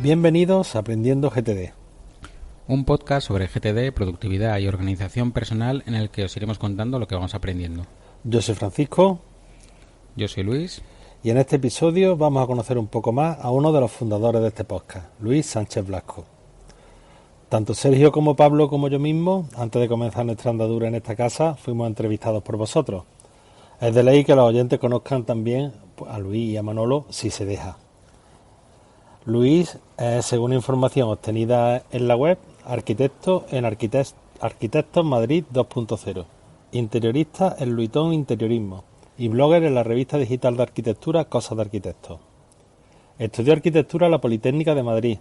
Bienvenidos a Aprendiendo GTD. Un podcast sobre GTD, productividad y organización personal en el que os iremos contando lo que vamos aprendiendo. Yo soy Francisco. Yo soy Luis. Y en este episodio vamos a conocer un poco más a uno de los fundadores de este podcast, Luis Sánchez Blasco. Tanto Sergio como Pablo como yo mismo, antes de comenzar nuestra andadura en esta casa, fuimos entrevistados por vosotros. Es de ley que los oyentes conozcan también a Luis y a Manolo si se deja. Luis es, según información obtenida en la web, arquitecto en Arquitectos Madrid 2.0, interiorista en Luitón Interiorismo y blogger en la revista digital de arquitectura Cosas de Arquitectos. Estudió arquitectura en la Politécnica de Madrid.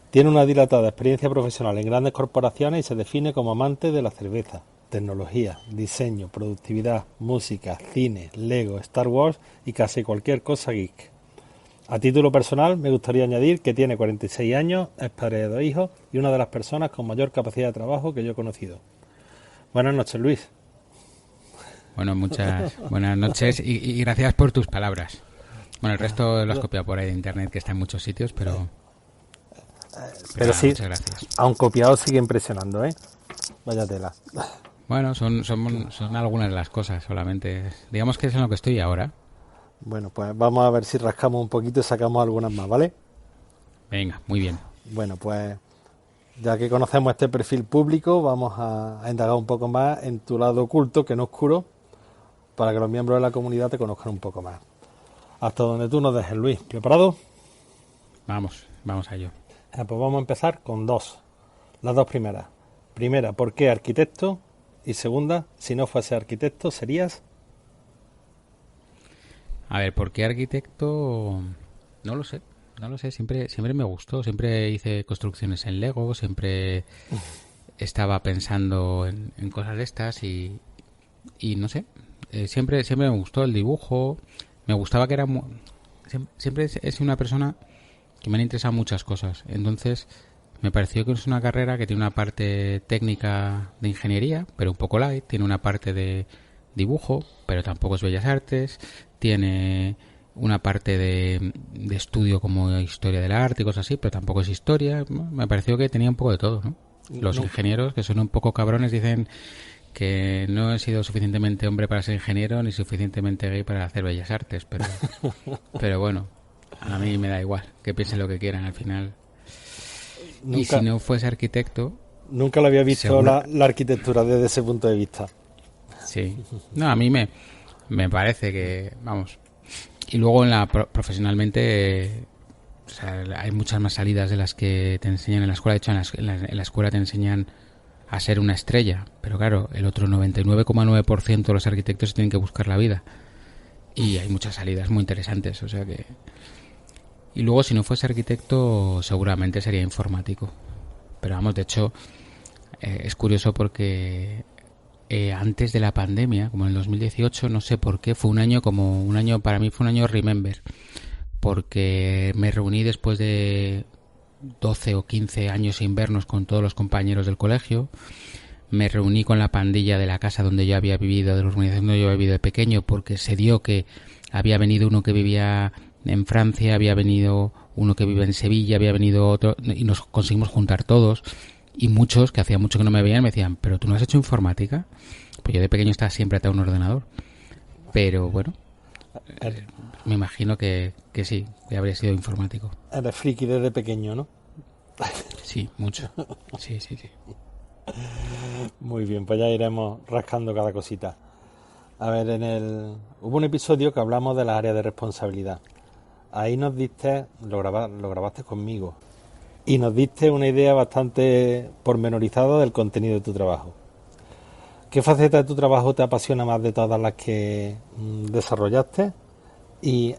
Tiene una dilatada experiencia profesional en grandes corporaciones y se define como amante de la cerveza, tecnología, diseño, productividad, música, cine, Lego, Star Wars y casi cualquier cosa geek. A título personal, me gustaría añadir que tiene 46 años, es padre de 2 hijos y una de las personas con mayor capacidad de trabajo que yo he conocido. Buenas noches, Luis. Bueno, muchas buenas noches y gracias por tus palabras. Bueno, el resto lo has copiado por ahí de internet, que está en muchos sitios, pero Pero sí, muchas gracias. aun copiado sigue impresionando, ¿eh? Vaya tela. Bueno, son algunas de las cosas solamente. Digamos que es en lo que estoy ahora. Bueno, pues vamos a ver si rascamos un poquito y sacamos algunas más, ¿vale? Venga, muy bien. Bueno, pues ya que conocemos este perfil público, vamos a indagar un poco más en tu lado oculto, que no oscuro, para que los miembros de la comunidad te conozcan un poco más. Hasta donde tú nos dejes, Luis. ¿Preparado? Vamos a ello. Pues vamos a empezar con las dos primeras. Primera, ¿por qué arquitecto? Y segunda, si no fuese arquitecto, ¿serías? A ver, ¿por qué arquitecto? No lo sé, siempre me gustó, siempre hice construcciones en Lego, siempre estaba pensando en cosas de estas y no sé, siempre me gustó el dibujo, me gustaba que era... Siempre es una persona que me han interesado muchas cosas, entonces me pareció que es una carrera que tiene una parte técnica de ingeniería, pero un poco light, tiene una parte de dibujo, pero tampoco es bellas artes, tiene una parte de estudio como historia del arte y cosas así, pero tampoco es historia. Me pareció que tenía un poco de todo, ¿no? Los ingenieros, que son un poco cabrones, dicen que no he sido suficientemente hombre para ser ingeniero ni suficientemente gay para hacer bellas artes, pero bueno, a mí me da igual, que piensen lo que quieran al final. Y si no fuese arquitecto... Nunca lo había visto la arquitectura desde ese punto de vista. Sí. No, a mí me parece que, vamos. Y luego profesionalmente, o sea, hay muchas más salidas de las que te enseñan en la escuela. De hecho, en la escuela te enseñan a ser una estrella. Pero claro, el otro 99,9% de los arquitectos tienen que buscar la vida. Y hay muchas salidas muy interesantes, o sea que... Y luego, si no fuese arquitecto, seguramente sería informático. Pero vamos, de hecho, es curioso porque... antes de la pandemia, como en el 2018, no sé por qué, para mí fue un año remember, porque me reuní después de 12 o 15 años sin vernos con todos los compañeros del colegio, me reuní con la pandilla de la casa donde yo había vivido, de la urbanización donde yo había vivido de pequeño, porque se dio que había venido uno que vivía en Francia, había venido uno que vive en Sevilla, había venido otro, y nos conseguimos juntar todos. Y muchos, que hacía mucho que no me veían, me decían, ¿pero tú no has hecho informática? Pues yo de pequeño estaba siempre atado a un ordenador. Pero bueno, me imagino que sí, que habría sido informático. Eres friki desde pequeño, ¿no? Sí, mucho. Sí. Muy bien, pues ya iremos rascando cada cosita. A ver, hubo un episodio que hablamos de las áreas de responsabilidad. Ahí nos diste, lo grabaste conmigo. Y nos diste una idea bastante pormenorizada del contenido de tu trabajo. ¿Qué faceta de tu trabajo te apasiona más de todas las que desarrollaste? Y,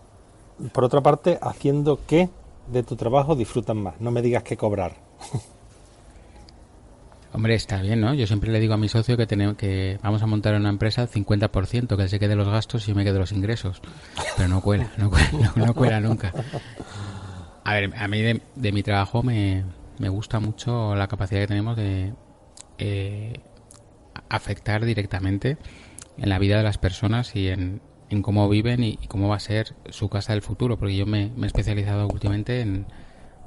por otra parte, ¿haciendo qué de tu trabajo disfrutas más? No me digas que cobrar. Hombre, está bien, ¿no? Yo siempre le digo a mi socio que vamos a montar una empresa al 50%, que él se quede los gastos y yo me quede los ingresos. Pero no cuela nunca. A ver, a mí de mi trabajo me gusta mucho la capacidad que tenemos de afectar directamente en la vida de las personas y en cómo viven y cómo va a ser su casa del futuro, porque yo me he especializado últimamente en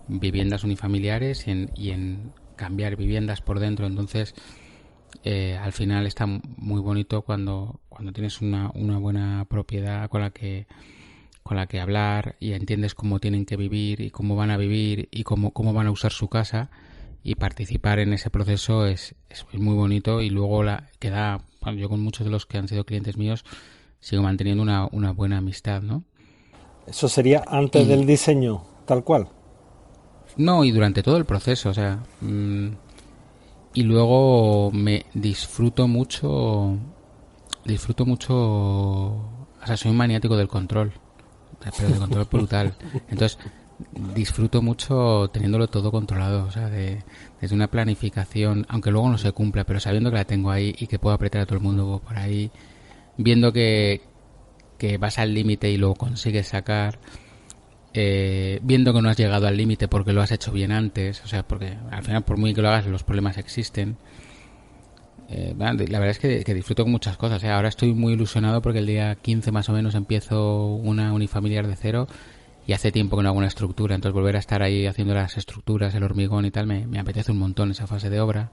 viviendas unifamiliares y en cambiar viviendas por dentro. Entonces, al final está muy bonito cuando tienes una buena propiedad con la que hablar y entiendes cómo tienen que vivir y cómo van a vivir y cómo van a usar su casa, y participar en ese proceso es muy bonito. Y luego yo con muchos de los que han sido clientes míos sigo manteniendo una buena amistad, ¿no? Eso sería antes del diseño, tal cual. No, y durante todo el proceso, o sea, y luego me disfruto mucho, o sea, soy un maniático del control, pero del control brutal. Entonces, disfruto mucho teniéndolo todo controlado, o sea, desde una planificación, aunque luego no se cumpla, pero sabiendo que la tengo ahí y que puedo apretar a todo el mundo por ahí, viendo que vas al límite y lo consigues sacar, viendo que no has llegado al límite porque lo has hecho bien antes, o sea, porque al final, por muy que lo hagas, los problemas existen. La verdad es que disfruto con muchas cosas. Ahora estoy muy ilusionado porque el día 15 más o menos empiezo una unifamiliar de cero, y hace tiempo que no hago una estructura, entonces volver a estar ahí haciendo las estructuras, el hormigón y tal, me apetece un montón esa fase de obra.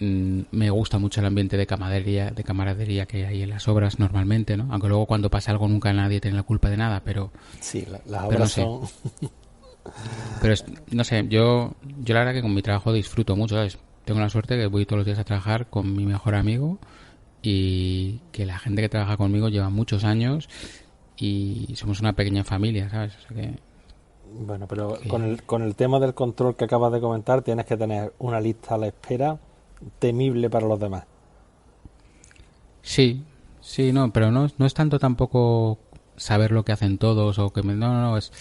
Me gusta mucho el ambiente de camaradería que hay en las obras normalmente, ¿no? Aunque luego cuando pasa algo nunca nadie tiene la culpa de nada, pero sí, las obras no sé. son... Pero no sé, yo la verdad que con mi trabajo disfruto mucho, ¿sabes? Tengo la suerte que voy todos los días a trabajar con mi mejor amigo, y que la gente que trabaja conmigo lleva muchos años y somos una pequeña familia, ¿sabes? O sea que... Bueno, pero con el tema del control que acabas de comentar, tienes que tener una lista a la espera temible para los demás. Sí, no, pero no es tanto tampoco saber lo que hacen todos o que no, es...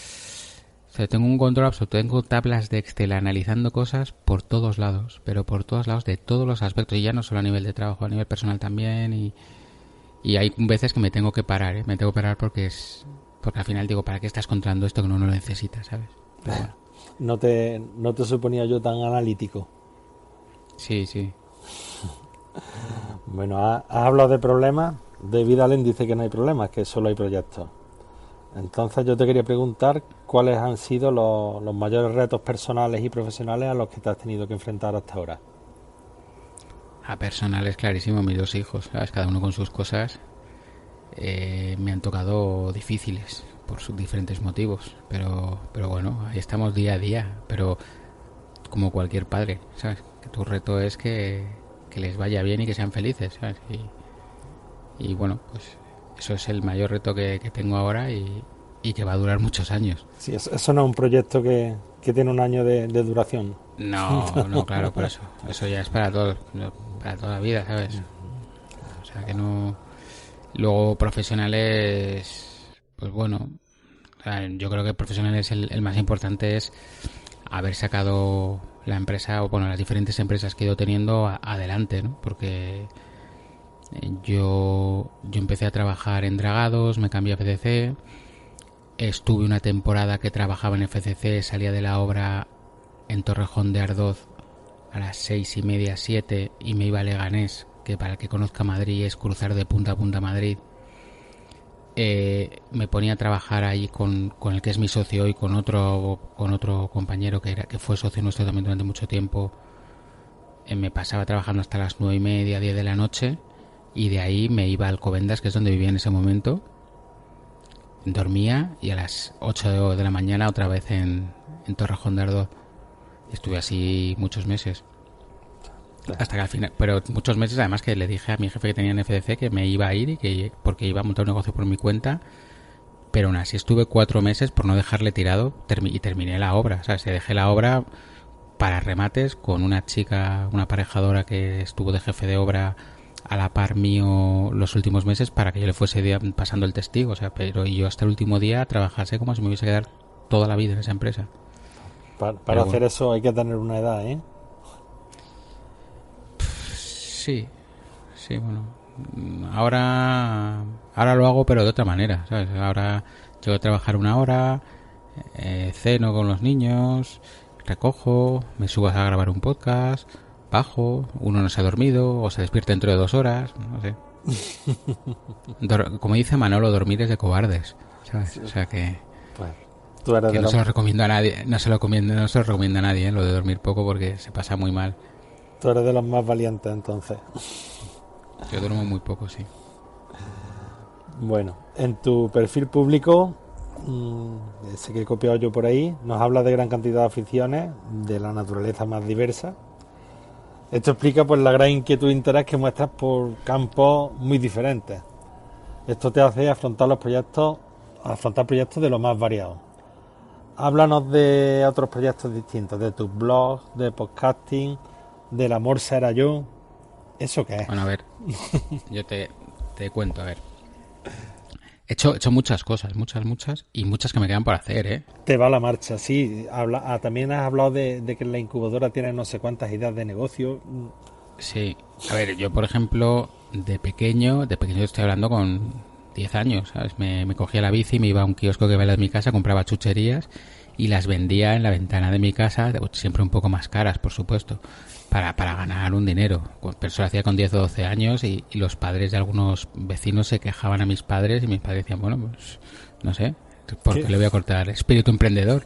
O sea, tengo un control absoluto, tengo tablas de Excel analizando cosas por todos lados, pero por todos lados, de todos los aspectos, y ya no solo a nivel de trabajo, a nivel personal también, y hay veces que me tengo que parar, me tengo que parar porque al final digo, ¿para qué estás controlando esto que no lo necesitas, sabes? Pero bueno. No te suponía yo tan analítico. Sí. Bueno, has hablado de problemas. David Allen dice que no hay problemas, que solo hay proyectos. Entonces yo te quería preguntar cuáles han sido los mayores retos personales y profesionales a los que te has tenido que enfrentar hasta ahora. A personales, clarísimo, mis 2 hijos, ¿sabes? Cada uno con sus cosas. Me han tocado difíciles por sus diferentes motivos, pero bueno, ahí estamos día a día, pero como cualquier padre, ¿sabes? Que tu reto es que les vaya bien y que sean felices, ¿sabes? Y bueno, pues eso es el mayor reto que tengo ahora, y que va a durar muchos años. Sí, eso no es un proyecto que tiene un año de duración. No, claro, por eso ya es para toda la vida, ¿sabes? O sea que no... Luego profesionales, pues bueno, o sea, yo creo que profesionales el más importante es haber sacado la empresa, o bueno, las diferentes empresas que he ido teniendo adelante, ¿no? Porque yo empecé a trabajar en Dragados, me cambié a FCC, estuve una temporada que trabajaba en FCC, salía de la obra en Torrejón de Ardoz a las 6:30, 7, y me iba a Leganés, que para el que conozca Madrid es cruzar de punta a punta Madrid. Me ponía a trabajar ahí con el que es mi socio y con otro compañero que fue socio nuestro también durante mucho tiempo. Me pasaba trabajando hasta las 9:30, 10 de la noche, y de ahí me iba a Alcobendas, que es donde vivía en ese momento. Dormía, y a las 8 de la mañana otra vez en Torrejón de Ardoz. Estuve así muchos meses. Hasta que al final, pero muchos meses, además, que le dije a mi jefe que tenía en FDC que me iba a ir, porque iba a montar un negocio por mi cuenta, pero aún así estuve 4 meses por no dejarle tirado, y terminé la obra. O sea, se dejé la obra para remates con una chica, una aparejadora que estuvo de jefe de obra a la par mío los últimos meses, para que yo le fuese pasando el testigo. O sea, pero yo hasta el último día trabajase como si me hubiese quedado toda la vida en esa empresa. Para hacer eso hay que tener una edad, ¿eh? Sí, bueno. Ahora lo hago, pero de otra manera, ¿sabes? Ahora llego a trabajar 1 hora, ceno con los niños, recojo, me subo a grabar un podcast, bajo, uno no se ha dormido o se despierta dentro de 2 horas, no sé. Como dice Manolo, dormir es de cobardes, ¿sabes? O sea que... Tú eres Que de no los, se lo recomiendo a nadie, no se lo recomiendo a nadie, lo de dormir poco porque se pasa muy mal. tú eres de los más valientes, entonces. Yo duermo muy poco, sí. Bueno, en tu perfil público, ese que he copiado yo por ahí, nos habla de gran cantidad de aficiones, de la naturaleza más diversa. Esto explica pues la gran inquietud e interés que muestras por campos muy diferentes. Esto te hace afrontar proyectos de lo más variados. Háblanos de otros proyectos distintos, de tus blogs, de podcasting, del amor será yo. ¿Eso qué es? Bueno, a ver, yo te cuento, a ver. He hecho muchas cosas, muchas, y muchas que me quedan por hacer, ¿eh? Te va la marcha, sí. También has hablado de que en la incubadora tienes no sé cuántas ideas de negocio. Sí, a ver, yo por ejemplo, de pequeño estoy hablando con 10 años, ¿sabes? Me cogía la bici, me iba a un kiosco que había en mi casa, compraba chucherías y las vendía en la ventana de mi casa, siempre un poco más caras, por supuesto, para ganar un dinero. Pero eso lo hacía con 10 o 12 años y los padres de algunos vecinos se quejaban a mis padres y mis padres decían, bueno, pues no sé, ¿por qué le voy a cortar espíritu emprendedor?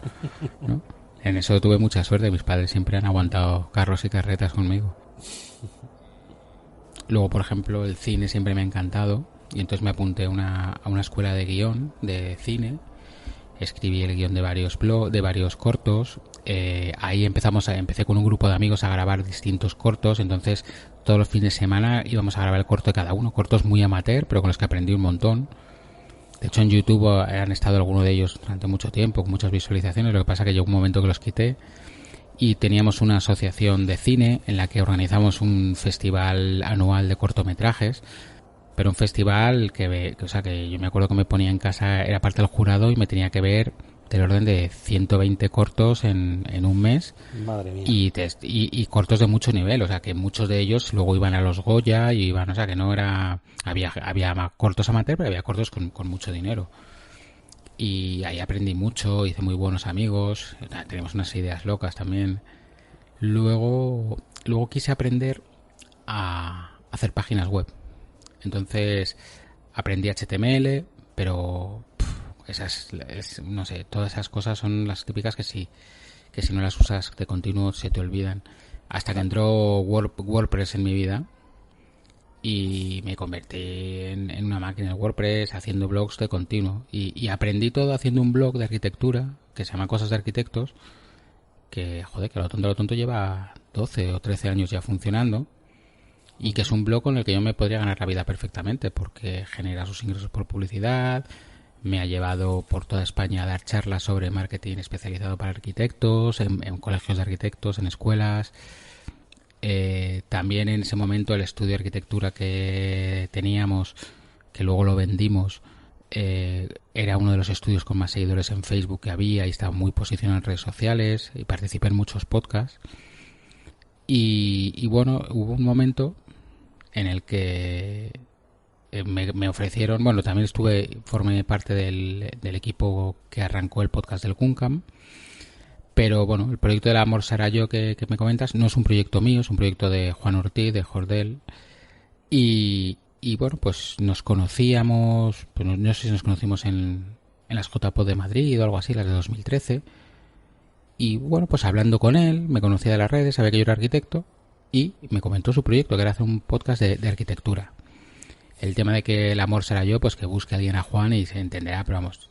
¿No? En eso tuve mucha suerte, mis padres siempre han aguantado carros y carretas conmigo. Luego, por ejemplo, el cine siempre me ha encantado y entonces me apunté a una escuela de guión de cine. Escribí el guión de varios cortos. Ahí empecé con un grupo de amigos a grabar distintos cortos. Entonces, todos los fines de semana íbamos a grabar el corto de cada uno. Cortos muy amateur, pero con los que aprendí un montón. De hecho, en YouTube han estado algunos de ellos durante mucho tiempo, con muchas visualizaciones. Lo que pasa es que llegó un momento que los quité. Y teníamos una asociación de cine en la que organizamos un festival anual de cortometrajes, pero un festival que yo me acuerdo que me ponía en casa, era parte del jurado y me tenía que ver del orden de 120 cortos en un mes. Madre mía. Y cortos de mucho nivel, o sea que muchos de ellos luego iban a los Goya y iban, o sea que no era, había cortos amateur, pero había cortos con mucho dinero. Y ahí aprendí mucho, hice muy buenos amigos, tenemos unas ideas locas también. Luego quise aprender a hacer páginas web. Entonces aprendí HTML, pero no sé, todas esas cosas son las típicas que si no las usas de continuo se te olvidan. Hasta que entró WordPress en mi vida y me convertí en una máquina de WordPress haciendo blogs de continuo y aprendí todo haciendo un blog de arquitectura que se llama Cosas de Arquitectos, que joder, que lo tonto lleva 12 o 13 años ya funcionando y que es un blog con el que yo me podría ganar la vida perfectamente porque genera sus ingresos por publicidad, me ha llevado por toda España a dar charlas sobre marketing especializado para arquitectos, en colegios de arquitectos, en escuelas. También en ese momento el estudio de arquitectura que teníamos, que luego lo vendimos, era uno de los estudios con más seguidores en Facebook que había y estaba muy posicionado en redes sociales y participé en muchos podcasts. Y bueno, hubo un momento en el que me ofrecieron, bueno, también formé parte del equipo que arrancó el podcast del Kunkam. Pero bueno, el proyecto del Amor será yo que me comentas no es un proyecto mío, es un proyecto de Juan Ortiz, de Jordel. Y bueno, pues nos conocíamos, pues no sé si nos conocimos en las JPod de Madrid o algo así, las de 2013. Y bueno, pues hablando con él, me conocía de las redes, sabía que yo era arquitecto y me comentó su proyecto, que era hacer un podcast de arquitectura. El tema de que el amor será yo, pues que busque a alguien a Juan y se entenderá, pero vamos,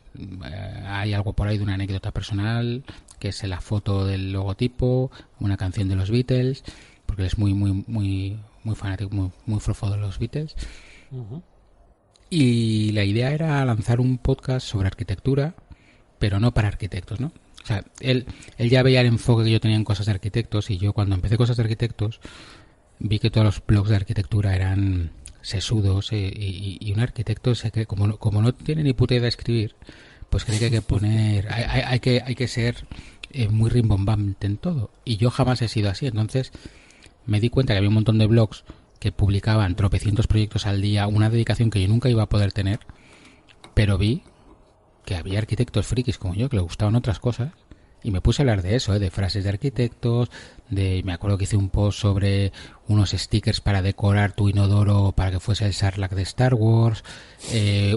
hay algo por ahí de una anécdota personal, que es la foto del logotipo, una canción de los Beatles, porque él es muy fanático, muy frofo de los Beatles. Uh-huh. Y la idea era lanzar un podcast sobre arquitectura, pero no para arquitectos, ¿no? O sea, él ya veía el enfoque que yo tenía en cosas de arquitectos y yo cuando empecé cosas de arquitectos vi que todos los blogs de arquitectura eran sesudos y un arquitecto se cree, como no tiene ni puta idea de escribir, pues cree que hay que poner, hay que ser muy rimbombante en todo. Y yo jamás he sido así. Entonces me di cuenta que había un montón de blogs que publicaban tropecientos proyectos al día, una dedicación que yo nunca iba a poder tener, pero vi que había arquitectos frikis como yo que le gustaban otras cosas y me puse a hablar de eso, de frases de arquitectos, me acuerdo que hice un post sobre unos stickers para decorar tu inodoro para que fuese el Sarlacc de Star Wars,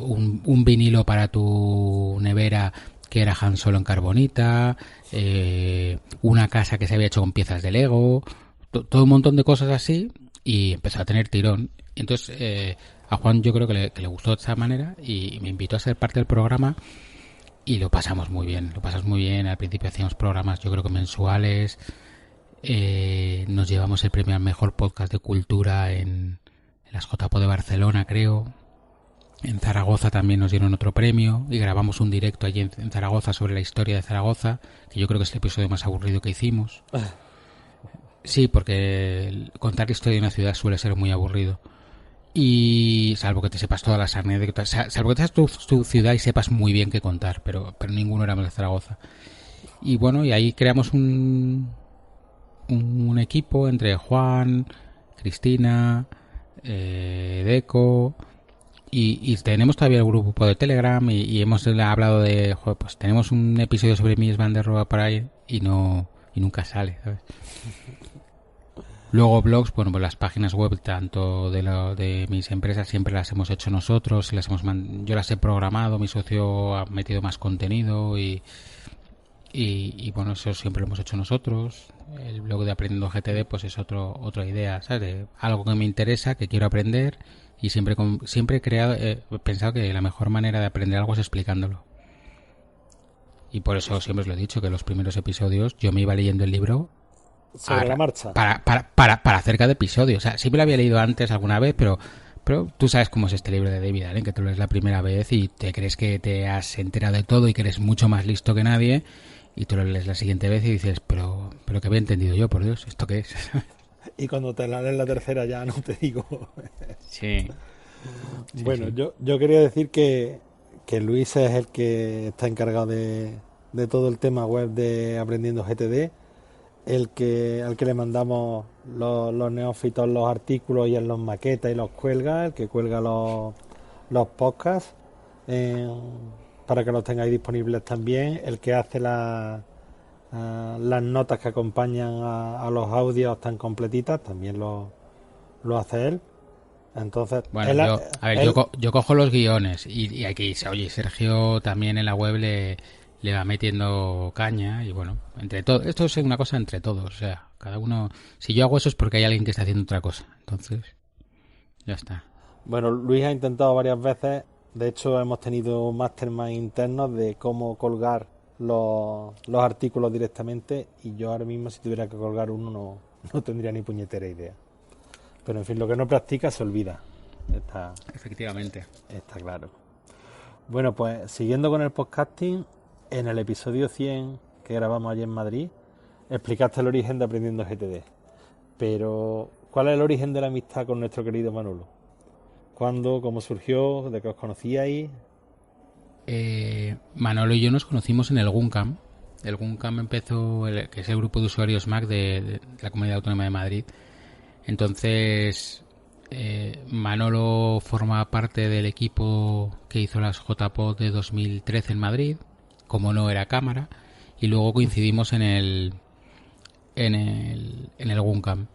un vinilo para tu nevera que era Han Solo en carbonita, una casa que se había hecho con piezas de Lego, todo un montón de cosas así, y empezó a tener tirón. Entonces a Juan yo creo que le gustó de esta manera y me invitó a ser parte del programa y lo pasamos muy bien, Al principio hacíamos programas yo creo que mensuales, nos llevamos el premio al mejor podcast de cultura en las JPO de Barcelona, creo. En Zaragoza también nos dieron otro premio y grabamos un directo allí en Zaragoza sobre la historia de Zaragoza, que yo creo que es el episodio más aburrido que hicimos. Sí, porque contar la historia de una ciudad suele ser muy aburrido. Y salvo que te sepas todas las anécdotas, salvo que te sepas tu ciudad y sepas muy bien qué contar, pero ninguno éramos de Zaragoza. Y bueno, y ahí creamos un equipo entre Juan, Cristina, Deco, y tenemos todavía el grupo de Telegram y hemos hablado de, joder, pues tenemos un episodio sobre Mies van der Rohe por ahí y nunca sale, ¿sabes? Luego blogs, bueno, pues las páginas web tanto de mis empresas siempre las hemos hecho nosotros, yo las he programado, mi socio ha metido más contenido y bueno, eso siempre lo hemos hecho nosotros. El blog de Aprendiendo GTD pues es otra idea, ¿sabes? De algo que me interesa, que quiero aprender y siempre he pensado que la mejor manera de aprender algo es explicándolo. Y por eso siempre os lo he dicho, que los primeros episodios yo me iba leyendo el libro sobre la marcha. Para hacer cada episodio. O sea, siempre lo había leído antes alguna vez, pero tú sabes cómo es este libro de David Allen, que tú lo lees la primera vez y te crees que te has enterado de todo y que eres mucho más listo que nadie, y tú lo lees la siguiente vez y dices, pero que había entendido yo, por Dios, ¿esto qué es? Y cuando te la lees la tercera ya no te digo. Sí. Bueno, sí. Yo quería decir que Luis es el que está encargado de todo el tema web de Aprendiendo GTD, al que le mandamos los neófitos los artículos y él los maqueta y los cuelga, el que cuelga los podcasts para que los tengáis disponibles también, el que hace las notas que acompañan a los audios tan completitas también lo hace él. Entonces, bueno, yo cojo los guiones y aquí oye, Sergio también en la web le va metiendo caña y bueno, entre todos, esto es una cosa entre todos, o sea, cada uno, si yo hago eso es porque hay alguien que está haciendo otra cosa, entonces ya está. Bueno, Luis ha intentado varias veces, de hecho hemos tenido mastermind internos de cómo colgar los artículos directamente y yo ahora mismo si tuviera que colgar uno no tendría ni puñetera idea. Pero en fin, lo que no practica se olvida. Efectivamente. Está claro. Bueno, pues siguiendo con el podcasting, en el episodio 100 que grabamos allí en Madrid, explicaste el origen de Aprendiendo GTD. Pero, ¿cuál es el origen de la amistad con nuestro querido Manolo? ¿Cuándo? ¿Cómo surgió? ¿De qué os conocíais? Manolo y yo nos conocimos en el GUNCAM. El GUNCAM empezó, que es el grupo de usuarios Mac de la Comunidad Autónoma de Madrid. Entonces, Manolo forma parte del equipo que hizo las JPod de 2013 en Madrid, como no era cámara, y luego coincidimos en el GUNCAM.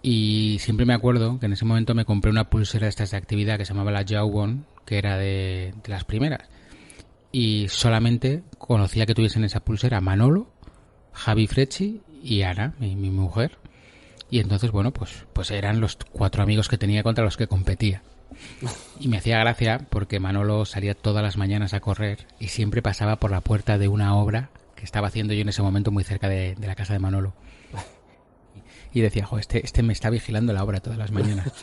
Y siempre me acuerdo que en ese momento me compré una pulsera de estas de actividad que se llamaba la Jawbone, que era de las primeras. Y solamente conocía que tuviesen esa pulsera Manolo, Javi Frecci y Ana, mi mujer. Y entonces, bueno, pues eran los 4 amigos que tenía contra los que competía. Y me hacía gracia porque Manolo salía todas las mañanas a correr y siempre pasaba por la puerta de una obra que estaba haciendo yo en ese momento muy cerca de la casa de Manolo. Y decía, jo, este me está vigilando la obra todas las mañanas.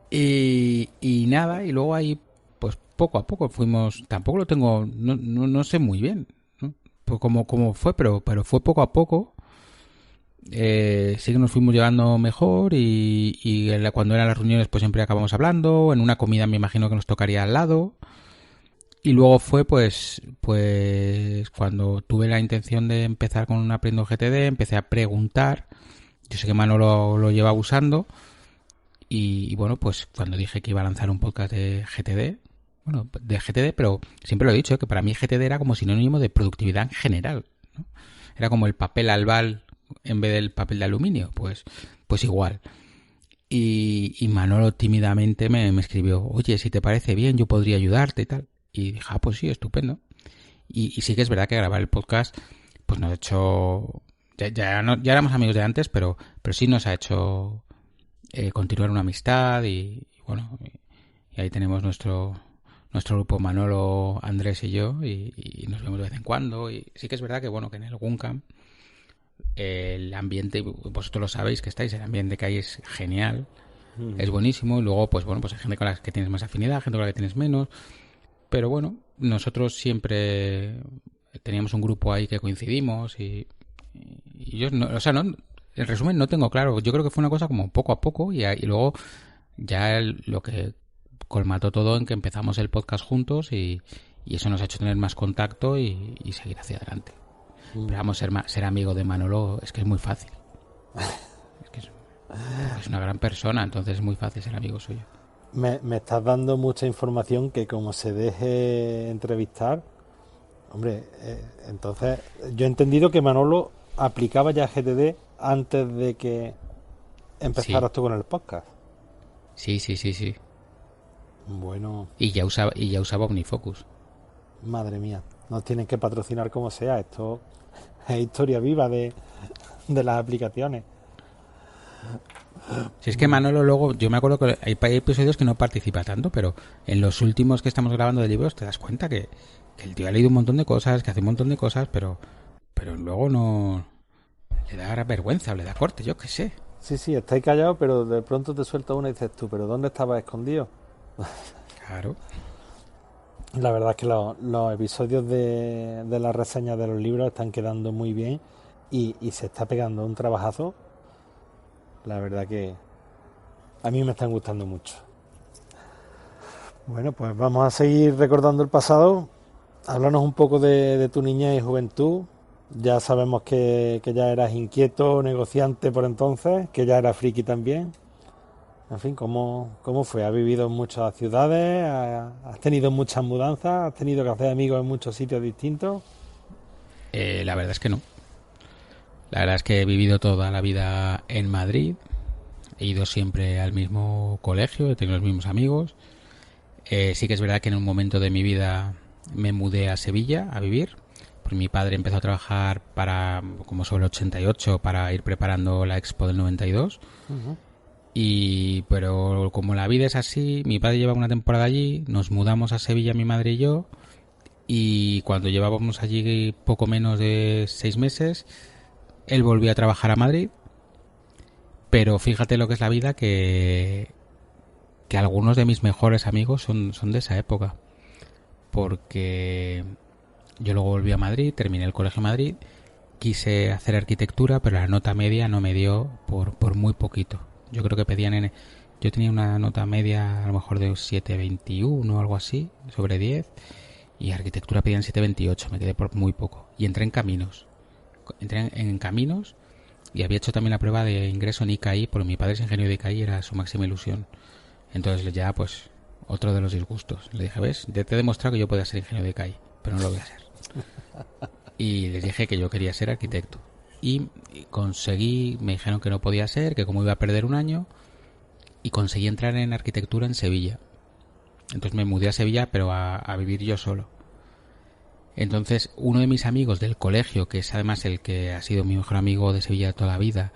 Y nada, y luego ahí, pues poco a poco fuimos, tampoco lo tengo, no sé muy bien, ¿no? Pues como fue, pero fue poco a poco. Sí que nos fuimos llevando mejor y cuando eran las reuniones pues siempre acabamos hablando, en una comida me imagino que nos tocaría al lado y luego fue pues cuando tuve la intención de empezar con Aprendiendo GTD empecé a preguntar, yo sé que Manolo lo lleva usando y bueno pues cuando dije que iba a lanzar un podcast de GTD, bueno, de GTD, pero siempre lo he dicho, que para mí GTD era como sinónimo de productividad en general, ¿no? Era como el papel albal en vez del papel de aluminio, pues igual. Y Manolo tímidamente me escribió, oye, si te parece bien, yo podría ayudarte y tal. Y dije, pues sí, estupendo. Y sí que es verdad que grabar el podcast pues nos ha hecho... Ya éramos amigos de antes, pero sí nos ha hecho continuar una amistad y bueno, y ahí tenemos nuestro grupo Manolo, Andrés y yo y nos vemos de vez en cuando. Y sí que es verdad que bueno, que en el Guncamp el ambiente, vosotros lo sabéis que estáis, el ambiente que hay es genial, es buenísimo. Y luego pues bueno, pues hay gente con la que tienes más afinidad, gente con la que tienes menos, pero bueno, nosotros siempre teníamos un grupo ahí que coincidimos y yo no, o sea, no, en resumen no tengo claro, yo creo que fue una cosa como poco a poco y luego ya lo que colmató todo en que empezamos el podcast juntos y eso nos ha hecho tener más contacto y seguir hacia adelante. Pero vamos, ser amigo de Manolo es que es muy fácil. Es que es una gran persona, entonces es muy fácil ser amigo suyo. Me estás dando mucha información que como se deje entrevistar, hombre, entonces yo he entendido que Manolo aplicaba ya GTD antes de que empezaras Sí, tú con el podcast. sí. Bueno, Y ya usaba OmniFocus. madre mía, nos tienen que patrocinar como sea. Esto es historia viva de las aplicaciones. Si es que Manolo luego, yo me acuerdo que hay episodios que no participa tanto, pero en los últimos que estamos grabando de libros te das cuenta que el tío ha leído un montón de cosas, que hace un montón de cosas, pero luego no le da vergüenza o le da corte, yo qué sé. Sí, sí, estáis callados, pero de pronto te suelta una y dices tú, ¿pero dónde estabas escondido? Claro. La verdad es que los episodios de las reseñas de los libros están quedando muy bien y se está pegando un trabajazo. La verdad que a mí me están gustando mucho. Bueno, pues vamos a seguir recordando el pasado. Háblanos un poco de tu niñez y juventud. Ya sabemos que ya eras inquieto, negociante por entonces, que ya eras friki también. En fin, ¿cómo fue? ¿Has vivido en muchas ciudades? ¿Has tenido muchas mudanzas? ¿Has tenido que hacer amigos en muchos sitios distintos? La verdad es que no. La verdad es que he vivido toda la vida en Madrid. He ido siempre al mismo colegio, he tenido los mismos amigos. Sí que es verdad que en un momento de mi vida me mudé a Sevilla a vivir, porque mi padre empezó a trabajar como sobre el 88 para ir preparando la Expo del 92. Uh-huh. Pero como la vida es así, mi padre llevaba una temporada allí, nos mudamos a Sevilla mi madre y yo, y cuando llevábamos allí poco menos de 6 meses, él volvió a trabajar a Madrid. Pero fíjate lo que es la vida, que algunos de mis mejores amigos son de esa época. Porque yo luego volví a Madrid, terminé el colegio en Madrid, quise hacer arquitectura, pero la nota media no me dio por muy poquito. Yo creo que yo tenía una nota media a lo mejor de 7,21 o algo así, sobre 10, y arquitectura pedían 7,28, me quedé por muy poco. Y entré en caminos. Entré en caminos y había hecho también la prueba de ingreso en ICAI, porque mi padre es ingeniero de ICAI y era su máxima ilusión. Entonces ya, pues, otro de los disgustos. Le dije, ¿ves? Ya te he demostrado que yo podía ser ingeniero de ICAI, pero no lo voy a ser. Y les dije que yo quería ser arquitecto. Y conseguí, me dijeron que no podía ser, que como iba a perder un año, y conseguí entrar en arquitectura en Sevilla. Entonces me mudé a Sevilla, pero a vivir yo solo. Entonces, uno de mis amigos del colegio, que es además el que ha sido mi mejor amigo de Sevilla toda la vida,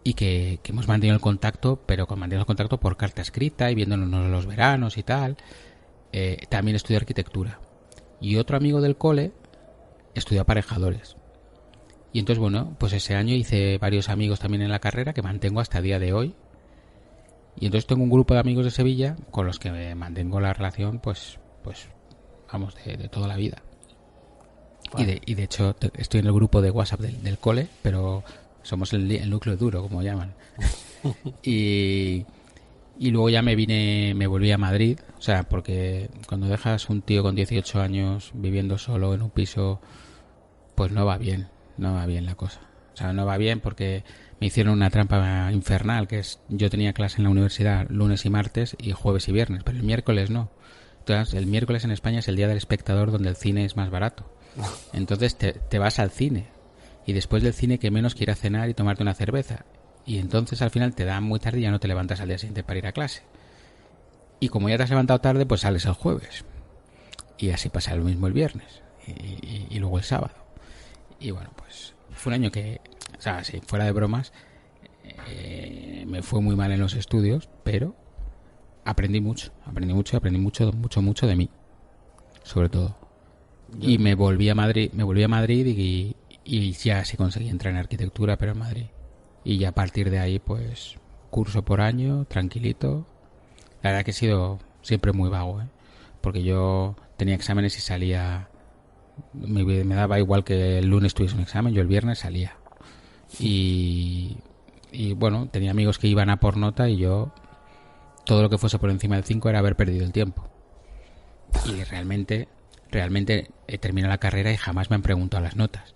y que hemos mantenido el contacto, pero mantenido el contacto por carta escrita y viéndonos los veranos y tal, también estudió arquitectura. Y otro amigo del cole estudió aparejadores. Y entonces, bueno, pues ese año hice varios amigos también en la carrera que mantengo hasta el día de hoy. Y entonces tengo un grupo de amigos de Sevilla con los que me mantengo la relación, pues vamos, de toda la vida. Bueno. Y de hecho estoy en el grupo de WhatsApp del cole, pero somos el núcleo duro, como llaman. y luego ya me volví a Madrid, o sea, porque cuando dejas un tío con 18 años viviendo solo en un piso, pues no va bien la cosa. O sea, no va bien porque me hicieron una trampa infernal, que es, yo tenía clase en la universidad lunes y martes y jueves y viernes, pero el miércoles no. Entonces, el miércoles en España es el día del espectador, donde el cine es más barato. Entonces te vas al cine y después del cine que menos que ir a cenar y tomarte una cerveza, y entonces al final te dan muy tarde y ya no te levantas al día siguiente para ir a clase, y como ya te has levantado tarde pues sales el jueves y así pasa lo mismo el viernes y luego el sábado. Y bueno, pues fue un año que, o sea, sí, fuera de bromas, me fue muy mal en los estudios, pero aprendí mucho mucho de mí, sobre todo. Y me volví a Madrid y ya sí conseguí entrar en arquitectura, pero en Madrid. Y ya a partir de ahí, pues, curso por año, tranquilito. La verdad que he sido siempre muy vago, ¿eh? Porque yo tenía exámenes y salía. Me daba igual que el lunes tuviese un examen, yo el viernes salía. Y bueno, tenía amigos que iban a por nota y yo, todo lo que fuese por encima del 5 era haber perdido el tiempo. Y realmente he terminado la carrera y jamás me han preguntado las notas.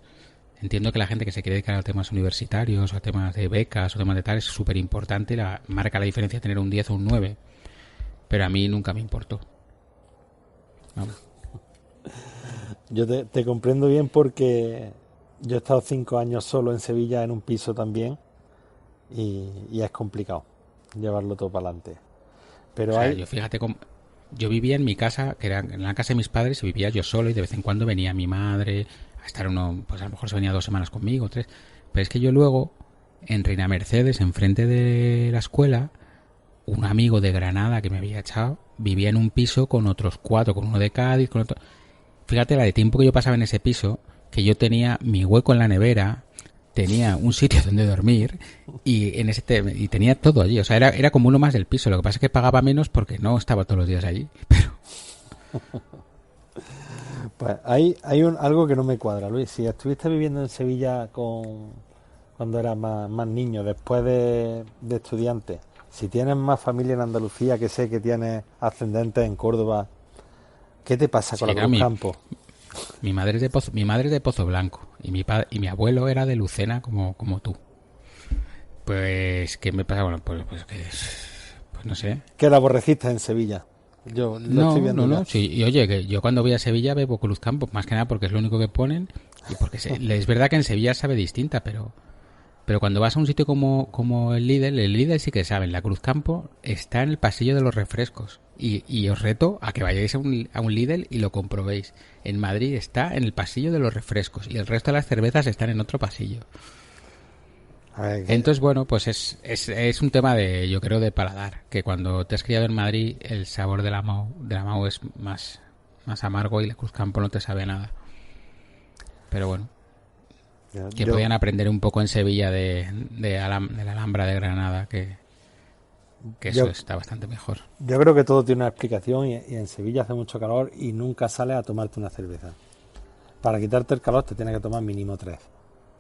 Entiendo que la gente que se quiere dedicar a temas universitarios o a temas de becas o temas de tal es súper importante, marca la diferencia tener un 10 o un 9. Pero a mí nunca me importó. Vamos. Yo te comprendo bien porque yo he estado 5 años solo en Sevilla en un piso también y es complicado llevarlo todo para adelante. Pero O sea, yo fíjate cómo... Yo vivía en mi casa, que era en la casa de mis padres, y vivía yo solo y de vez en cuando venía mi madre a estar pues a lo mejor se venía 2 semanas conmigo, 3. Pero es que yo luego, en Reina Mercedes, enfrente de la escuela, un amigo de Granada que me había echado, vivía en un piso con otros 4, con uno de Cádiz, con otro... Fíjate la de tiempo que yo pasaba en ese piso, que yo tenía mi hueco en la nevera, tenía un sitio donde dormir y y tenía todo allí. O sea, era como uno más del piso. Lo que pasa es que pagaba menos porque no estaba todos los días allí. Pero... Pues hay algo que no me cuadra, Luis. Si estuviste viviendo en Sevilla cuando eras más niño, después de estudiante, si tienes más familia en Andalucía, que sé que tienes ascendentes en Córdoba, ¿qué te pasa con Sí, la Cruz Campo? mi madre es de Pozo Blanco y mi abuelo era de Lucena como tú. Pues, ¿qué me pasa? Bueno, pues no sé. Que la aborreciste en Sevilla. Yo lo estoy viendo ya. No. Sí, y oye, que yo cuando voy a Sevilla bebo Cruz Campo, más que nada porque es lo único que ponen y porque es verdad que en Sevilla sabe distinta, pero cuando vas a un sitio como el Lidl sí que saben. La Cruz Campo está en el pasillo de los refrescos y os reto a que vayáis a un Lidl y lo comprobéis. En Madrid está en el pasillo de los refrescos y el resto de las cervezas están en otro pasillo. Entonces, bueno, pues es un tema yo creo, de paladar. Que cuando te has criado en Madrid, el sabor de la Mau es más amargo y la Cruz Campo no te sabe a nada. Pero bueno, que podían aprender un poco en Sevilla de la Alhambra de Granada, que eso está bastante mejor. Yo creo que todo tiene una explicación y en Sevilla hace mucho calor y nunca sales a tomarte una cerveza. Para quitarte el calor te tienes que tomar mínimo 3.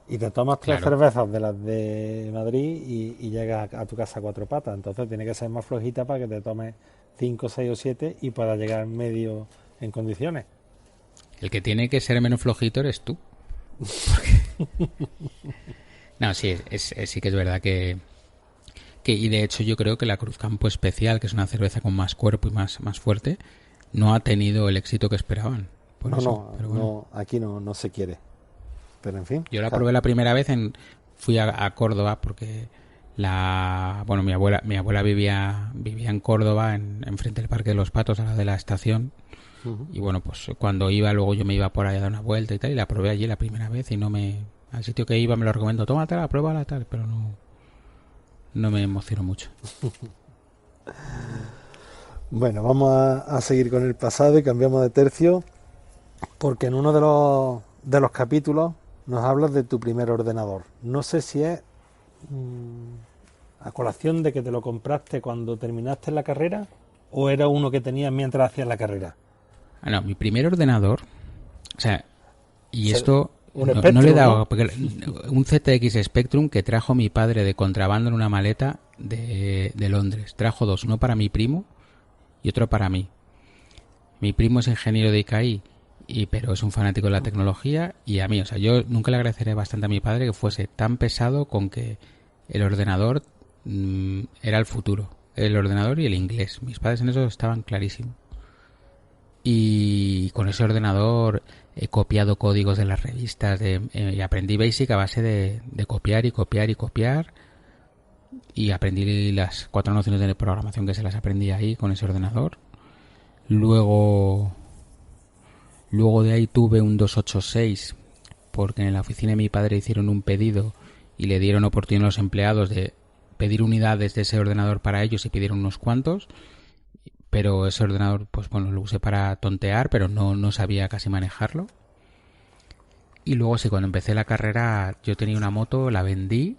Y te tomas 3 cervezas de las de Madrid y llegas a tu casa a 4 patas. Entonces tiene que ser más flojita para que te tomes 5, 6 o 7 y puedas llegar en medio en condiciones. El que tiene que ser menos flojito eres tú. No, sí, sí que es verdad que y de hecho yo creo que la Cruz Campo Especial, que es una cerveza con más cuerpo y más fuerte, no ha tenido el éxito que esperaban. No, aquí no se quiere. Pero en fin. Yo la probé la primera vez fui a Córdoba porque mi abuela vivía en Córdoba, enfrente del Parque de los Patos, a la de la estación. Uh-huh. Y bueno, pues cuando iba, luego yo me iba por ahí a dar una vuelta y tal, y la probé allí la primera vez y al sitio que iba me lo recomendó, tómatela, pruébala, tal, pero no me emocionó mucho. Bueno, vamos a seguir con el pasado y cambiamos de tercio, porque en uno de los capítulos nos hablas de tu primer ordenador. No sé si es a colación de que te lo compraste cuando terminaste la carrera o era uno que tenías mientras hacías la carrera. No, mi primer ordenador, o sea, y esto no le he dado, porque un ZX Spectrum que trajo mi padre de contrabando en una maleta de Londres. Trajo 2, uno para mi primo y otro para mí. Mi primo es ingeniero de ICAI, pero es un fanático de la tecnología, y a mí, o sea, yo nunca le agradeceré bastante a mi padre que fuese tan pesado con que el ordenador era el futuro. El ordenador y el inglés. Mis padres en eso estaban clarísimos. Y con ese ordenador he copiado códigos de las revistas y aprendí Basic a base de copiar y copiar y copiar. Y aprendí las 4 nociones de programación que se las aprendí ahí con ese ordenador. Luego Luego de ahí tuve un 286 porque en la oficina de mi padre hicieron un pedido y le dieron oportunidad a los empleados de pedir unidades de ese ordenador para ellos y pidieron unos cuantos, pero ese ordenador pues bueno, lo usé para tontear, pero no sabía casi manejarlo. Y luego sí, cuando empecé la carrera yo tenía una moto, la vendí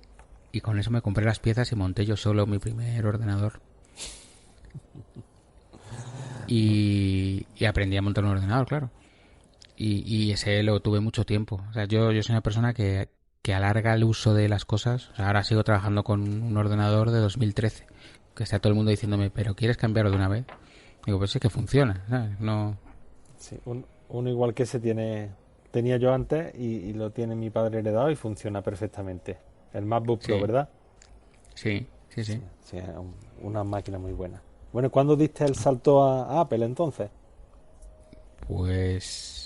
y con eso me compré las piezas y monté yo solo mi primer ordenador. Y aprendí a montar un ordenador, claro. Y ese lo tuve mucho tiempo. O sea, yo soy una persona que alarga el uso de las cosas. O sea, ahora sigo trabajando con un ordenador de 2013. Que está todo el mundo diciéndome, ¿pero quieres cambiarlo de una vez? Digo, pues es que funciona, ¿sabes? No... Sí, uno igual que tenía yo antes y lo tiene mi padre heredado y funciona perfectamente. El MacBook Pro, Sí, ¿verdad? sí, sí, Sí, sí. sí, es una máquina muy buena. Bueno, ¿cuándo diste el salto a Apple entonces? Pues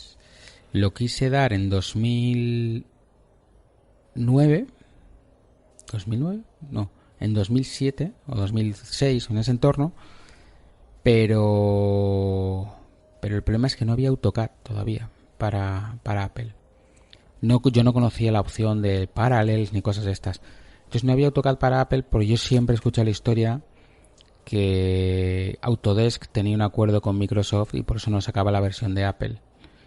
lo quise dar en 2009. ¿2009? No, en 2007 o 2006, en ese entorno. Pero el problema es que no había AutoCAD todavía para Apple. No, yo no conocía la opción de Parallels ni cosas de estas. Entonces no había AutoCAD para Apple porque yo siempre escuché la historia que Autodesk tenía un acuerdo con Microsoft y por eso no sacaba la versión de Apple.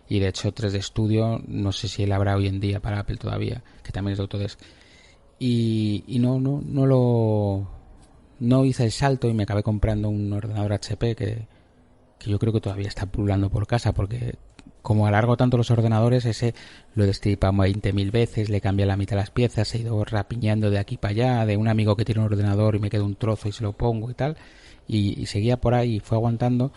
Y de hecho 3D Studio no sé si él habrá hoy en día para Apple todavía, que también es de Autodesk. Y no hice el salto y me acabé comprando un ordenador HP que yo creo que todavía está pululando por casa porque como alargo tanto los ordenadores, ese lo he destripado 20.000 veces, le cambia la mitad de las piezas, he ido rapiñando de aquí para allá, de un amigo que tiene un ordenador y me queda un trozo y se lo pongo y tal, y seguía por ahí y fue aguantando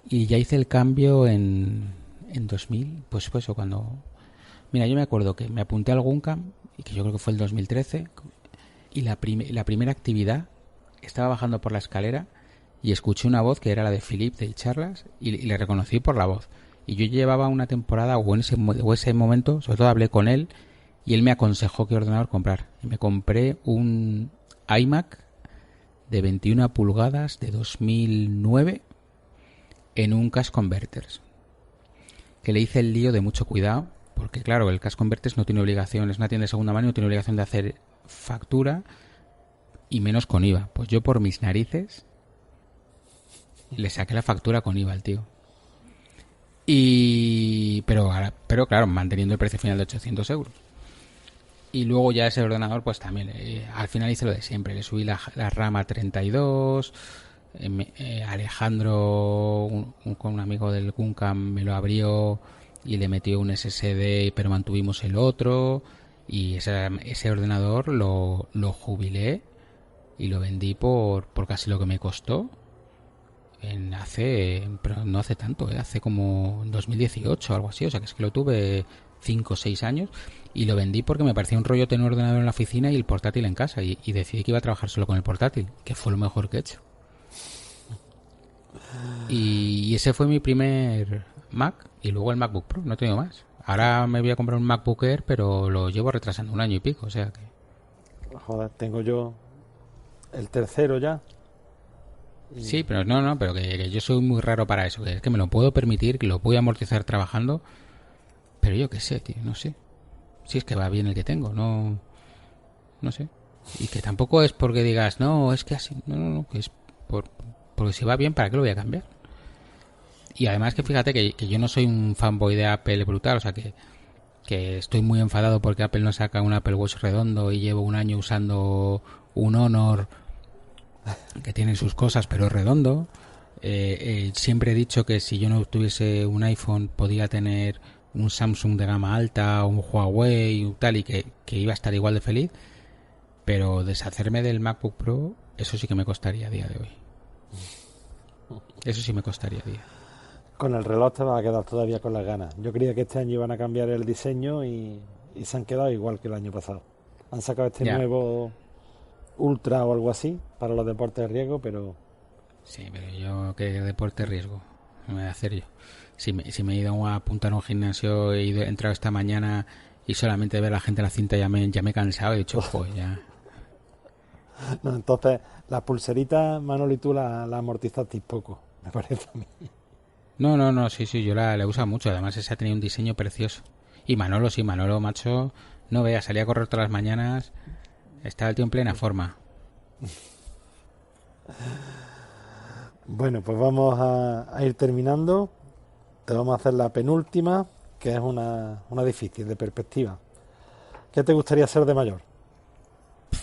y ya hice el cambio en 2000, pues o cuando... Mira, yo me acuerdo que me apunté al Guncam, y que yo creo que fue el 2013, y la primera actividad estaba bajando por la escalera y escuché una voz que era la de Philip de charlas y le reconocí por la voz. Y yo llevaba una temporada o ese momento, sobre todo hablé con él y él me aconsejó qué ordenador comprar. Y me compré un iMac de 21 pulgadas de 2009 en un Cash Converters. Que le hice el lío de mucho cuidado, porque claro, el Cash Converters no tiene obligación, es una tienda de segunda mano, no tiene obligación de hacer factura y menos con IVA. Pues yo por mis narices le saqué la factura con IVA al tío. Pero claro, manteniendo el precio final de 800 euros. Y luego ya ese ordenador, pues también, al final hice lo de siempre. Le subí la RAM a 32. Alejandro, con un amigo del Guncam, me lo abrió y le metió un SSD, pero mantuvimos el otro. Y ese ordenador lo jubilé y lo vendí por casi lo que me costó. Pero no hace tanto, hace como en 2018 o algo así, o sea que es que lo tuve 5 o 6 años y lo vendí porque me parecía un rollo tener un ordenador en la oficina y el portátil en casa y decidí que iba a trabajar solo con el portátil, que fue lo mejor que he hecho. Y ese fue mi primer Mac y luego el MacBook Pro, no he tenido más. Ahora me voy a comprar un MacBook Air, pero lo llevo retrasando un año y pico, o sea que... Joder, tengo yo el tercero ya. Sí, pero no, pero que yo soy muy raro para eso, que es que me lo puedo permitir, que lo voy a amortizar trabajando, pero yo qué sé, tío, no sé. Si es que va bien el que tengo, no sé. Y que tampoco es porque digas, no, es que así, no, que es porque si va bien, ¿para qué lo voy a cambiar? Y además que fíjate que yo no soy un fanboy de Apple brutal, o sea que estoy muy enfadado porque Apple no saca un Apple Watch redondo y llevo un año usando un Honor que tiene sus cosas, pero es redondo. Siempre he dicho que si yo no tuviese un iPhone podía tener un Samsung de gama alta o un Huawei y tal y que iba a estar igual de feliz, pero deshacerme del MacBook Pro, eso sí que me costaría a día de hoy. Eso sí me costaría a día. Con el reloj te vas a quedar todavía con las ganas. Yo creía que este año iban a cambiar el diseño y se han quedado igual que el año pasado. Han sacado este Ya. nuevo Ultra o algo así para los deportes de riesgo, pero Sí, pero yo, ¿qué deporte riesgo me voy a hacer yo? Si me he ido a apuntar a un gimnasio, he entrado esta mañana y solamente ver a la gente en la cinta ya me he cansado y he dicho, joder, ya. no, entonces las pulseritas Manolo y tú las amortizasteis poco, me parece a mí. No, sí, yo la uso mucho. Además, esa ha tenido un diseño precioso. Y Manolo, sí, Manolo, macho, no veas, salía a correr todas las mañanas, estaba el tío en plena forma. Bueno, pues vamos a ir terminando. Te vamos a hacer la penúltima, que es una difícil, de perspectiva. ¿Qué te gustaría ser de mayor?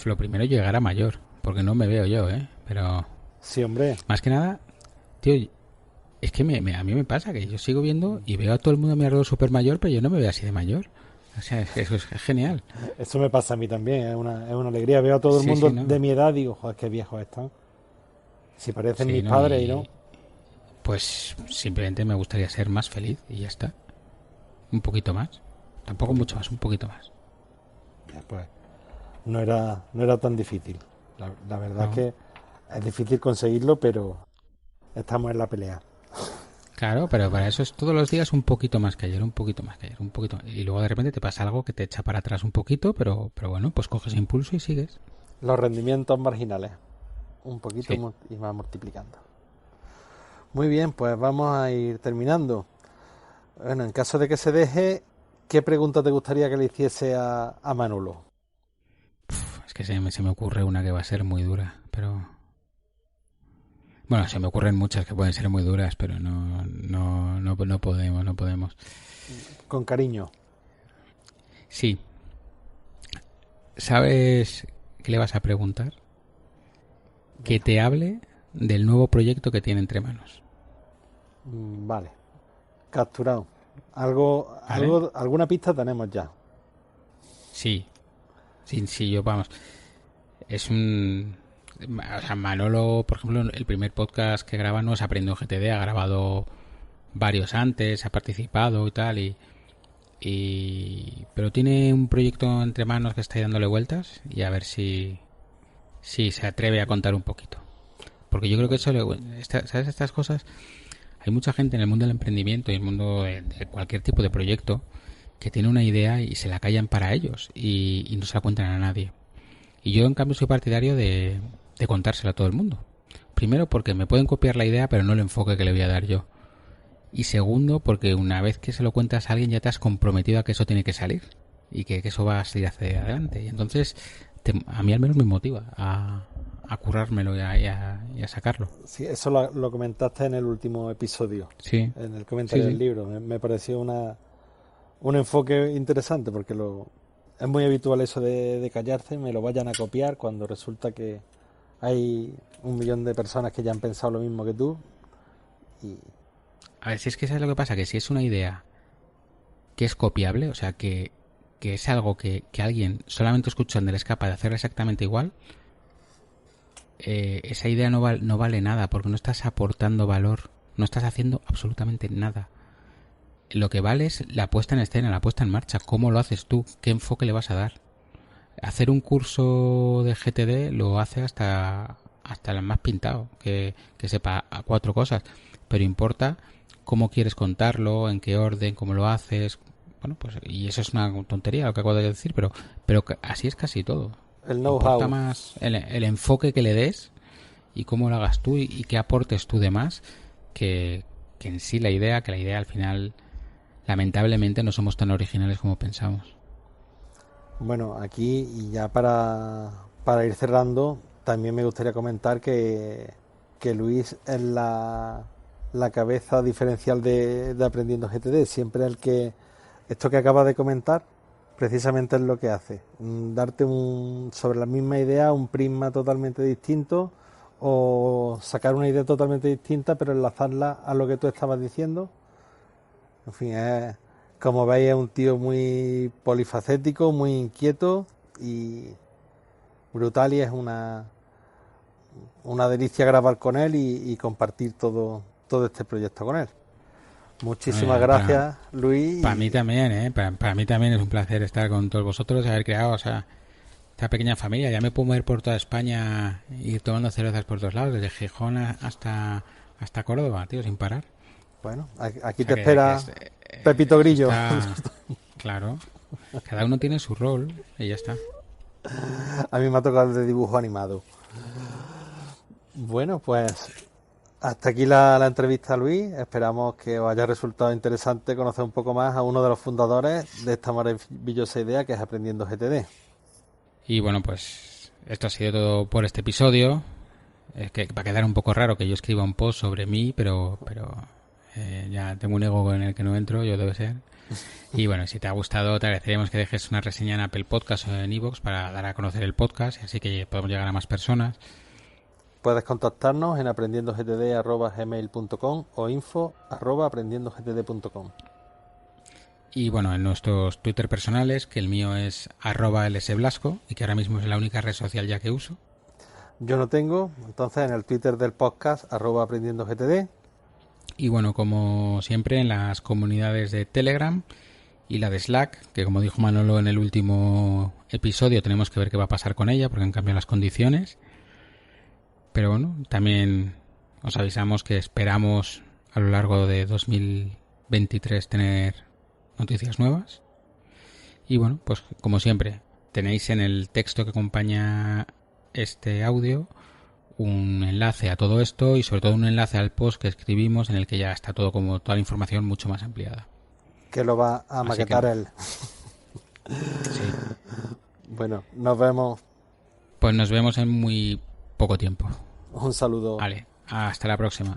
Lo primero es llegar a mayor, porque no me veo yo, ¿eh? Pero Sí, hombre. más que nada, tío, es que a mí me pasa que yo sigo viendo y veo a todo el mundo a mi alrededor súper mayor, pero yo no me veo así de mayor. O sea, eso es genial. Eso me pasa a mí también, es una alegría. Veo a todo el Sí, mundo sí, de no. mi edad y digo, joder, qué viejos están. Si parecen Sí, mis no, padres y no. y pues simplemente me gustaría ser más feliz y ya está. Un poquito más. Un Tampoco poquito mucho más. más, un poquito más. Pues no era tan difícil. La verdad es No. que es difícil conseguirlo, pero estamos en la pelea. Claro, pero para eso es todos los días un poquito más que ayer, un poquito más que ayer, un poquito. Y luego de repente te pasa algo que te echa para atrás un poquito, pero bueno, pues coges impulso y sigues. Los rendimientos marginales, un poquito Sí. y va multiplicando. Muy bien, pues vamos a ir terminando. Bueno, en caso de que se deje, ¿qué pregunta te gustaría que le hiciese a Manolo? Es que se me ocurre una que va a ser muy dura, pero... Bueno, se me ocurren muchas que pueden ser muy duras, pero no podemos, no podemos. Con cariño. Sí, ¿sabes qué le vas a preguntar? Que Venga, te hable del nuevo proyecto que tiene entre manos, vale. Capturado. ¿vale? Alguna pista tenemos ya. Sí, sí, yo vamos. Es un... O sea, Manolo, por ejemplo, el primer podcast que graba no es Aprendiendo GTD, ha grabado varios antes, ha participado y tal, pero tiene un proyecto entre manos que está dándole vueltas y a ver si se atreve a contar un poquito. Porque yo creo que eso, ¿sabes? Estas cosas, hay mucha gente en el mundo del emprendimiento y en el mundo de cualquier tipo de proyecto que tiene una idea y se la callan para ellos y no se la cuentan a nadie. Y yo, en cambio, soy partidario de contárselo a todo el mundo. Primero, porque me pueden copiar la idea, pero no el enfoque que le voy a dar yo. Y segundo, porque una vez que se lo cuentas a alguien, ya te has comprometido a que eso tiene que salir y que eso va a salir hacia adelante. Y entonces, a mí al menos me motiva a currármelo y a sacarlo. Sí, eso lo comentaste en el último episodio, Sí, en el sí, comentario del sí. libro. Me pareció un enfoque interesante porque es muy habitual eso de callarse, me lo vayan a copiar cuando resulta que hay 1 millón de personas que ya han pensado lo mismo que tú. Y A ver, si es que sabes lo que pasa, que si es una idea que es copiable, o sea, que es algo que alguien solamente escuchando le es capaz de hacer exactamente igual, esa idea no vale nada porque no estás aportando valor, no estás haciendo absolutamente nada. Lo que vale es la puesta en escena, la puesta en marcha, cómo lo haces tú, qué enfoque le vas a dar. Hacer un curso de GTD lo hace hasta el más pintado, que sepa a 4 cosas, pero importa cómo quieres contarlo, en qué orden, cómo lo haces. Bueno, pues y eso es una tontería lo que acabo de decir, pero así es casi todo. el Importa know-how. más el enfoque que le des y cómo lo hagas tú y qué aportes tú de más que en sí la idea, que la idea al final lamentablemente no somos tan originales como pensamos. Bueno, aquí y ya para ir cerrando, también me gustaría comentar que Luis es la cabeza diferencial de Aprendiendo GTD, siempre el que esto que acabas de comentar precisamente es lo que hace, darte sobre la misma idea un prisma totalmente distinto o sacar una idea totalmente distinta pero enlazarla a lo que tú estabas diciendo. En fin, como veis es un tío muy polifacético, muy inquieto y brutal y es una delicia grabar con él y compartir todo este proyecto con él. Muchísimas Para gracias, Luis. mí también, ¿eh? Para mí también es un placer estar con todos vosotros y haber creado, o sea, esta pequeña familia. Ya me puedo mover por toda España, ir tomando cervezas por todos lados, desde Gijón hasta Córdoba, tío, sin parar. Bueno, O aquí te sea, que espera Pepito eso Grillo. está claro. Cada uno tiene su rol y ya está. A mí me ha tocado el de dibujo animado. Bueno, pues Hasta aquí la entrevista, Luis. Esperamos que os haya resultado interesante conocer un poco más a uno de los fundadores de esta maravillosa idea que es Aprendiendo GTD. Y bueno, pues esto ha sido todo por este episodio. Es que va a quedar un poco raro que yo escriba un post sobre mí, pero ya tengo un ego en el que no entro, yo debe ser. Y bueno, si te ha gustado, te agradeceríamos que dejes una reseña en Apple Podcast o en iVoox para dar a conocer el podcast, así que podemos llegar a más personas. Puedes contactarnos en aprendiendogtd@gmail.com o info@aprendiendogtd.com. Y bueno, en nuestros Twitter personales, que el mío es @lsblasco y que ahora mismo es la única red social ya que uso. Yo no tengo, entonces en el Twitter del podcast @aprendiendogtd. Y bueno, como siempre, en las comunidades de Telegram y la de Slack, que como dijo Manolo en el último episodio, tenemos que ver qué va a pasar con ella porque han cambiado las condiciones. Pero bueno, también os avisamos que esperamos a lo largo de 2023 tener noticias nuevas. Y bueno, pues como siempre, tenéis en el texto que acompaña este audio un enlace a todo esto y sobre todo un enlace al post que escribimos en el que ya está todo como toda la información mucho más ampliada. Que lo va a maquetar él. Sí. Bueno, nos vemos. Pues nos vemos en muy poco tiempo. Un saludo. Vale, hasta la próxima.